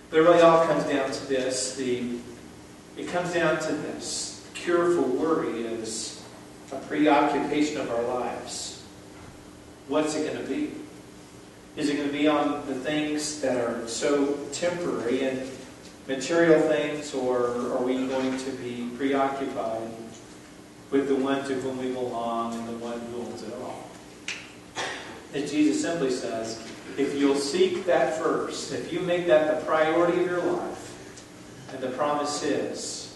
But it really all comes down to this. It comes down to this. The cure for worry is a preoccupation of our lives. What's it going to be? Is it going to be on the things that are so temporary and material things, or are we going to be preoccupied with the one to whom we belong and the one who owns it all? As Jesus simply says, if you'll seek that first, if you make that the priority of your life, and the promise is,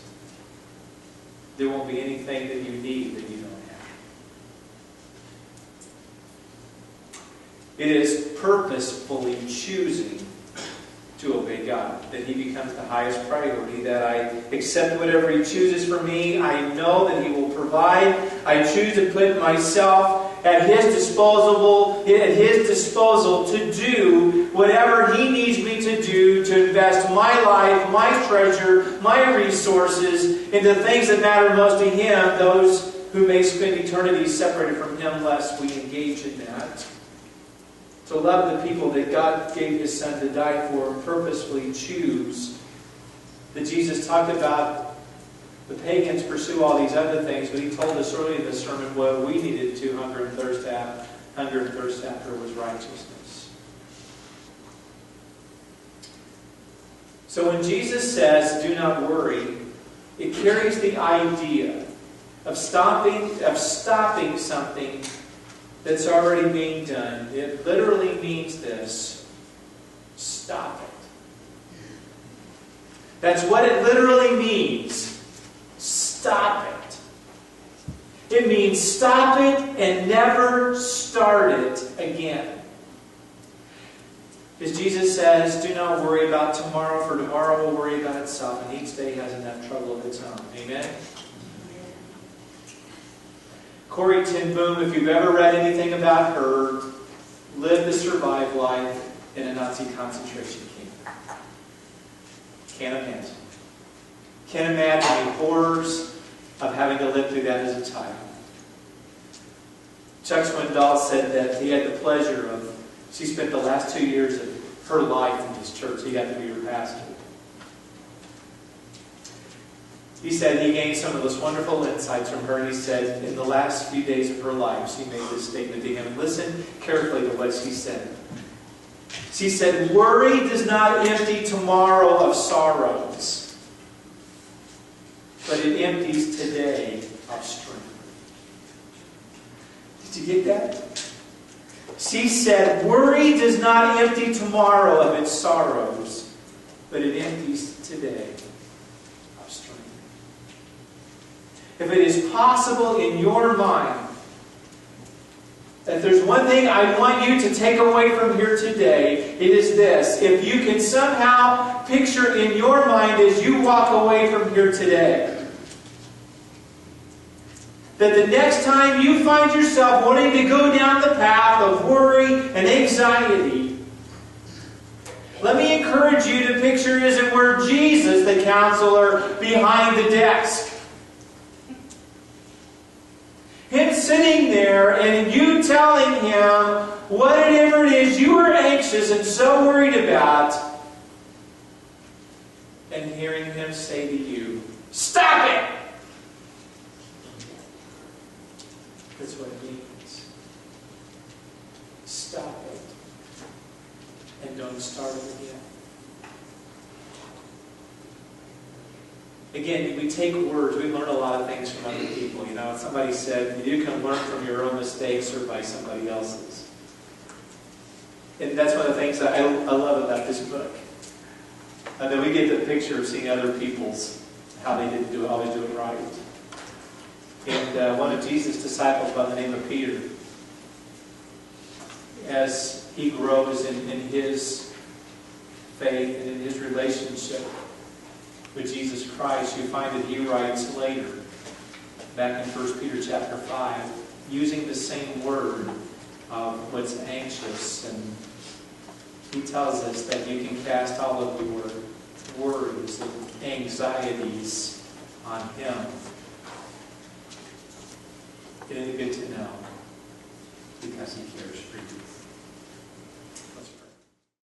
there won't be anything that you need that you don't have. It is purposefully choosing to obey God, that He becomes the highest priority, that I accept whatever He chooses for me. I know that He will provide. I choose to put myself at His disposal to do whatever He needs me to do, to invest my life, my treasure, my resources into things that matter most to Him, those who may spend eternity separated from Him, lest we engage in that. To love the people that God gave His Son to die for and purposefully choose. That Jesus talked about the pagans pursue all these other things, but He told us early in the sermon what we needed to hunger and thirst after was righteousness. So when Jesus says, do not worry, it carries the idea of stopping something that's already being done. It literally means this: stop it. That's what it literally means. Stop it. It means stop it and never start it again. Because Jesus says, do not worry about tomorrow, for tomorrow will worry about itself, and each day has enough trouble of its own. Amen? Corrie ten Boom, if you've ever read anything about her, lived a survived life in a Nazi concentration camp. Can't imagine. Can't imagine the horrors of having to live through that as a child. Chuck Swindoll said that he had the pleasure of, she spent the last 2 years of her life in this church. He got to be her pastor. He said he gained some of those wonderful insights from her. And he said in the last few days of her life, she made this statement to him. Listen carefully to what she said. She said, worry does not empty tomorrow of sorrows, but it empties today of strength. Did you get that? She said, worry does not empty tomorrow of its sorrows, but it empties today of strength. If it is possible in your mind that there's one thing I want you to take away from here today, it is this. If you can somehow picture in your mind as you walk away from here today, that the next time you find yourself wanting to go down the path of worry and anxiety, let me encourage you to picture, as it were, Jesus, the counselor, behind the desk. Him sitting there and you telling Him whatever it is you are anxious and so worried about, and hearing Him say to you, stop it! That's what it means. Stop it. And don't start it again. Again, we take words. We learn a lot of things from other people. You know, somebody said, you can learn from your own mistakes or by somebody else's. And that's one of the things that I love about this book. That we get the picture of seeing other people's, how they always do it right. And one of Jesus' disciples by the name of Peter, as he grows in his faith and in his relationship with Jesus Christ, you find that he writes later, back in 1 Peter chapter 5, using the same word of what's anxious. And he tells us that you can cast all of your worries and anxieties on Him. Isn't it good to know? Because He cares for you.